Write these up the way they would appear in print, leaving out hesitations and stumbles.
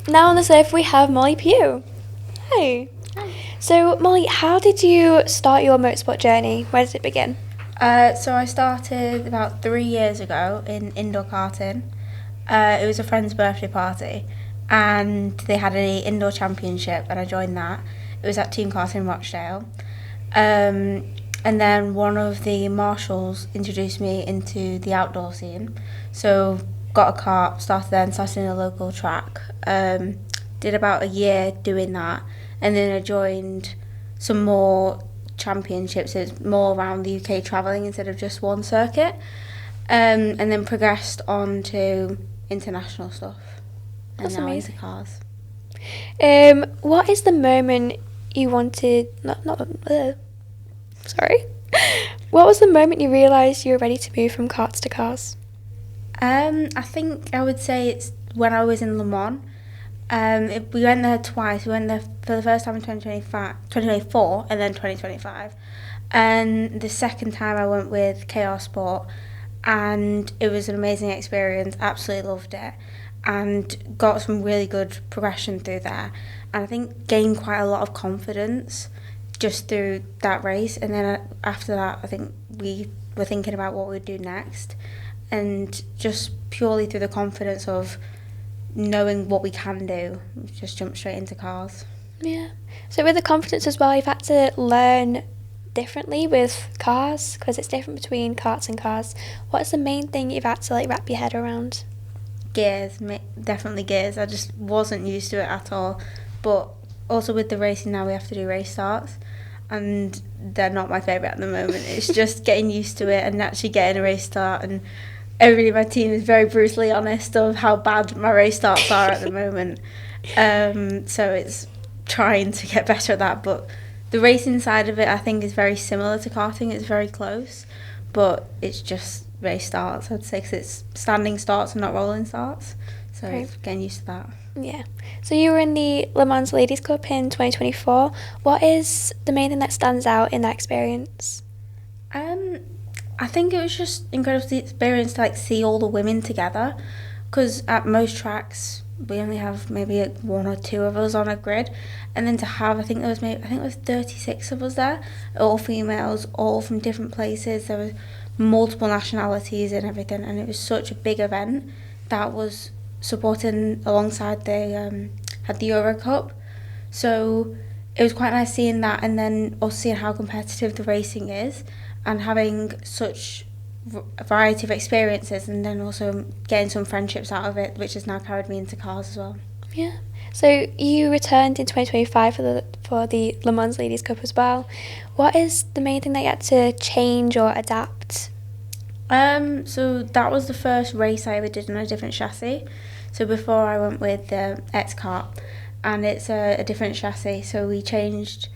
now on the sofa we have Molly Pugh. Hi. Hi. So, Molly, how did you start your motorsport journey? Where did it begin? So I started about 3 years ago in indoor karting. It was a friend's birthday party, and they had an indoor championship, and I joined that. It was at Team Karting Rochdale. And then one of the marshals introduced me into the outdoor scene. So got a kart, started in a local track. Did about a year doing that, and then I joined some more championships. It's more around the UK travelling instead of just one circuit. And then progressed on to international stuff. And That's now amazing. into cars. What is the moment you wanted? Sorry. What was the moment you realised you were ready to move from karts to cars? I think I would say it's when I was in Le Mans. We went there twice. We went there for the first time in 2024 and then 2025. And the second time I went with KR Sport, and it was an amazing experience. Absolutely loved it, and got some really good progression through there. And I think gained quite a lot of confidence just through that race. And then after that, I think we were thinking about what we'd do next, and just purely through the confidence of knowing what we can do, just jump straight into cars. Yeah. So with the confidence as well, you've had to learn differently with cars because it's different between karts and cars. What is the main thing you've had to wrap your head around? Gears, definitely gears. I just wasn't used to it at all. But also with the racing now, we have to do race starts, and they're not my favourite at the moment. It's just getting used to it and actually getting a race start. And everybody in my team is very brutally honest of how bad my race starts are at the moment. So it's trying to get better at that. But the racing side of it, I think, is very similar to karting. It's very close, but it's just race starts, I'd say, because it's standing starts and not rolling starts. So Right. getting used to that. Yeah. So you were in the Le Mans Ladies Cup in 2024. What is the main thing that stands out in that experience? I think it was just incredible experience to see all the women together, because at most tracks we only have maybe one or two of us on a grid, and then to have I think it was 36 of us there, all females, all from different places. There was multiple nationalities and everything, and it was such a big event that was supporting alongside had the Euro Cup. So it was quite nice seeing that, and then also seeing how competitive the racing is, and having such a variety of experiences, and then also getting some friendships out of it, which has now carried me into cars as well. Yeah. So you returned in 2025 for the Le Mans Ladies Cup as well. What is the main thing that you had to change or adapt? So that was the first race I ever did on a different chassis. So before I went with the X-Kart, and it's a different chassis, so we changed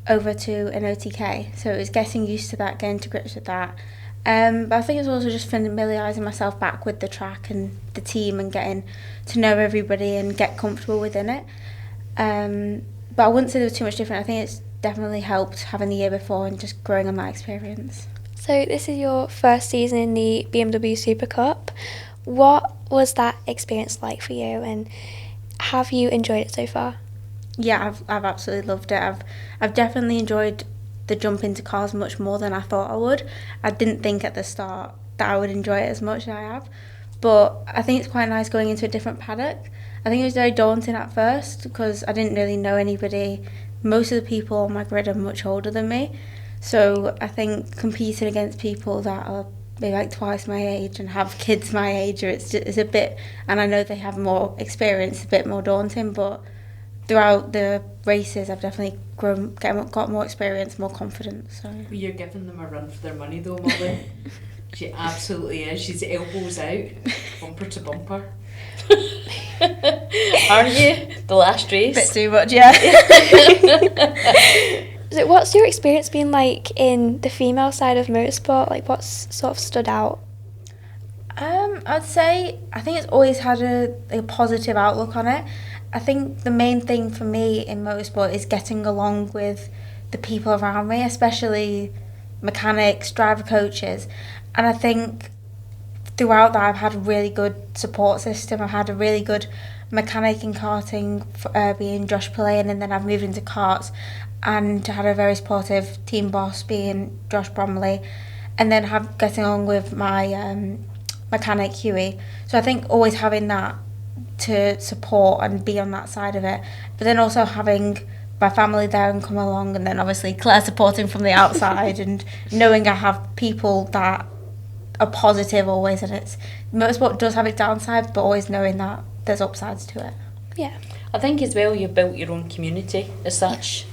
over to an OTK. So it was getting used to that, getting to grips with that. But I think it's also just familiarising myself back with the track and the team, and getting to know everybody and get comfortable within it. But I wouldn't say there was too much different. I think it's definitely helped having the year before and just growing on that experience. So this is your first season in the BMW Supercup. What was that experience like for you, and have you enjoyed it so far? Yeah, I've absolutely loved it. I've definitely enjoyed the jump into cars much more than I thought I would. I didn't think at the start that I would enjoy it as much as I have, but I think it's quite nice going into a different paddock. I think it was very daunting at first because I didn't really know anybody. Most of the people on my grid are much older than me, so I think competing against people that are maybe twice my age and have kids my age, or it's a bit, and I know they have more experience, a bit more daunting. But throughout the races, I've definitely got more experience, more confidence. So You're giving them a run for their money though, Molly. She absolutely is. She's elbows out, bumper to bumper. Aren't you? The last race. bit too much, yeah. So what's your experience been like in the female side of motorsport? Like, what's sort of stood out? I'd say I think it's always had a positive outlook on it. I think the main thing for me in motorsport is getting along with the people around me, especially mechanics, driver coaches. And I think throughout that I've had a really good support system. I've had a really good mechanic in karting, being Josh Pillane, and then I've moved into karts and had a very supportive team boss being Josh Bromley, and then getting on with my mechanic Huey. So I think always having that to support and be on that side of it, but then also having my family there and come along, and then obviously Claire supporting from the outside and knowing I have people that are positive always, and it's motorsport does have its downside, but always knowing that there's upsides to it. Yeah. I think as well you've built your own community as such,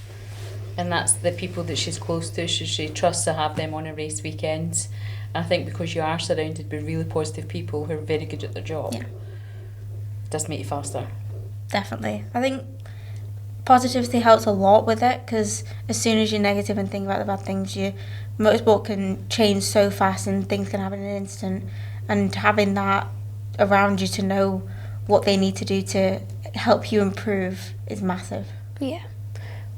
and that's the people that she's close to, she trusts to have them on her race weekends. And I think because you are surrounded by really positive people who are very good at their job, Yeah. it does make you faster. Definitely. I think positivity helps a lot with it, because as soon as you're negative and think about the bad things, motorsport can change so fast and things can happen in an instant, and having that around you to know what they need to do to help you improve is massive. Yeah.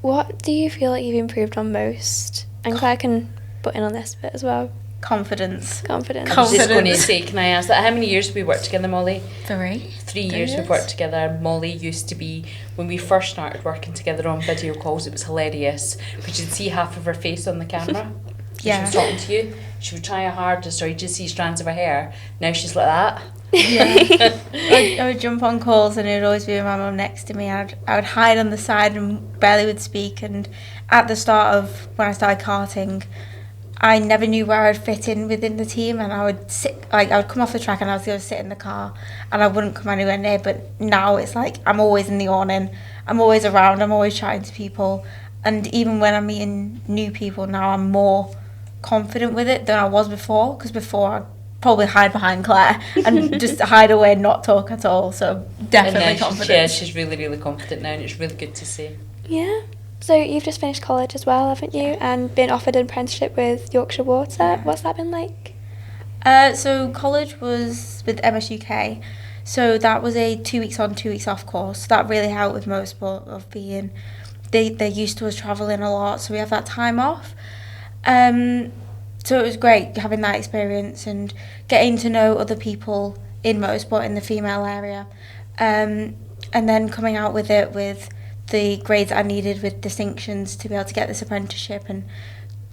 What do you feel like you've improved on most? And Claire can butt in on this bit as well. Confidence. Confidence. I was just going to say, can I ask that? How many years have we worked together, Molly? 3 years we've worked together. Molly used to be, when we first started working together on video calls, it was hilarious because you'd see half of her face on the camera. Yeah. She was talking to you. She would try her hardest, or you just see strands of her hair. Now she's like that. Yeah. I would jump on calls and it would always be with my mum next to me. I would hide on the side and barely would speak. And at the start of when I started karting, I never knew where I'd fit in within the team, and I would sit, I would come off the track and I was going to sit in the car and I wouldn't come anywhere near. But now it's like I'm always in the awning, I'm always around, I'm always chatting to people, and even when I'm meeting new people now, I'm more confident with it than I was before, because before I'd probably hide behind Claire and just hide away and not talk at all. So definitely confident. She's really, really confident now, and it's really good to see. Yeah. So you've just finished college as well, haven't you? And been offered an apprenticeship with Yorkshire Water. Yeah. What's that been like? So college was with MSUK, so that was a 2 weeks on, 2 weeks off course. That really helped with motorsport, of being, they're used to us travelling a lot, so we have that time off. So it was great having that experience and getting to know other people in motorsport in the female area, and then coming out with it with the grades I needed with distinctions to be able to get this apprenticeship, and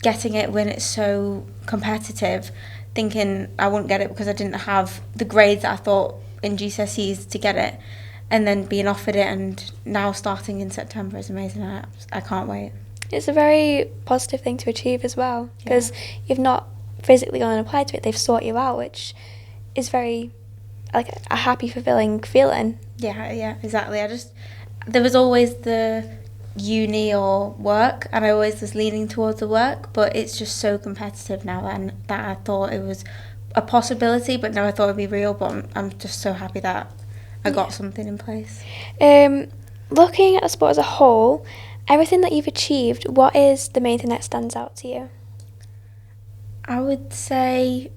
getting it when it's so competitive, thinking I wouldn't get it because I didn't have the grades that I thought in GCSEs to get it, and then being offered it, and now starting in September is amazing. I can't wait. It's a very positive thing to achieve as well, because you've not physically gone and applied to it, they've sought you out, which is very, like, a happy, fulfilling feeling. Yeah, exactly. There was always the uni or work, and I always was leaning towards the work, but it's just so competitive now that I thought it was a possibility, but now I thought it'd be real. But I'm just so happy that I got something in place. Looking at the sport as a whole, everything that you've achieved, what is the main thing that stands out to you? I would say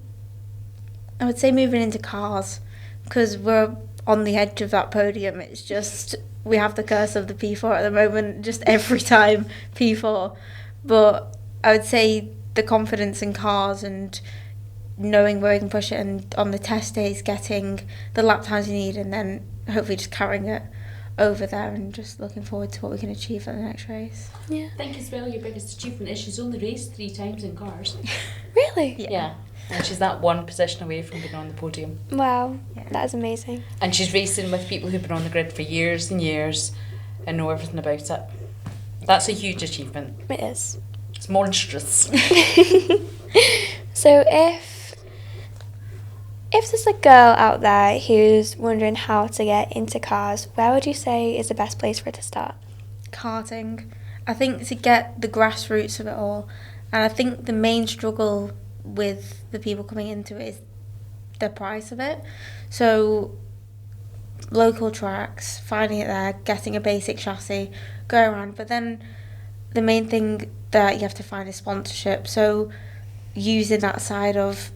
moving into cars, because we're on the edge of that podium. It's just, we have the curse of the P4 at the moment, just every time P4. But I would say the confidence in cars and knowing where we can push it, and on the test days getting the lap times you need, and then hopefully just carrying it over there, and just looking forward to what we can achieve at the next race. Yeah. I think as well your biggest achievement is she's only raced 3 times in cars. Really? Yeah. And she's that one position away from being on the podium. Wow, Yeah. that is amazing. And she's racing with people who've been on the grid for years and years and know everything about it. That's a huge achievement. It is. It's monstrous. So if there's a girl out there who's wondering how to get into cars, where would you say is the best place for her to start? Karting. I think to get the grassroots of it all, and I think the main struggle with the people coming into it is the price of it. So local tracks, finding it there, getting a basic chassis, go around, but then the main thing that you have to find is sponsorship. So using that side of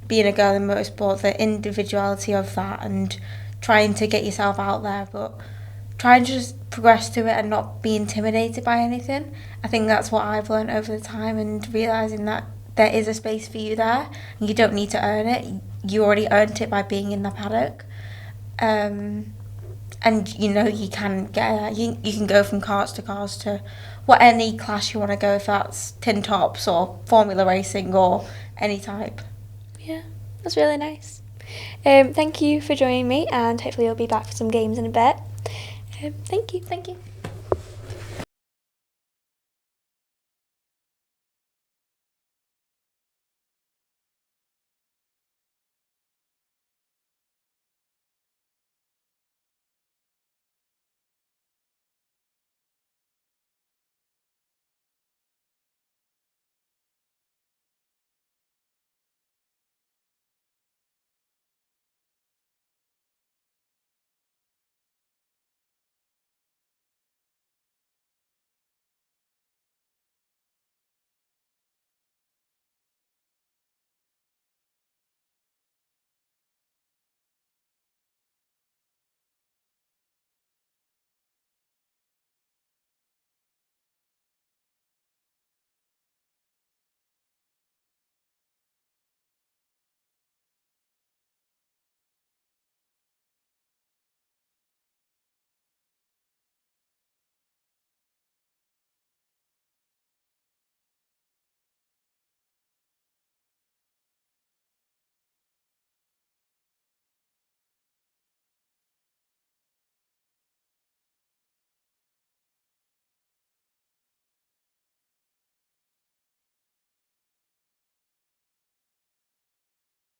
being a girl in motorsport, the individuality of that, and trying to get yourself out there, but trying to just progress to it and not be intimidated by anything. I think that's what I've learned over the time, and realising that there is a space for you there, and you don't need to earn it. You already earned it by being in the paddock. And and you know you can get you can go from karts to cars to what any class you want to go, if that's tin tops or formula racing or any type. Yeah, that's really nice. Thank you for joining me, and hopefully you'll be back for some games in a bit. Thank you. Thank you.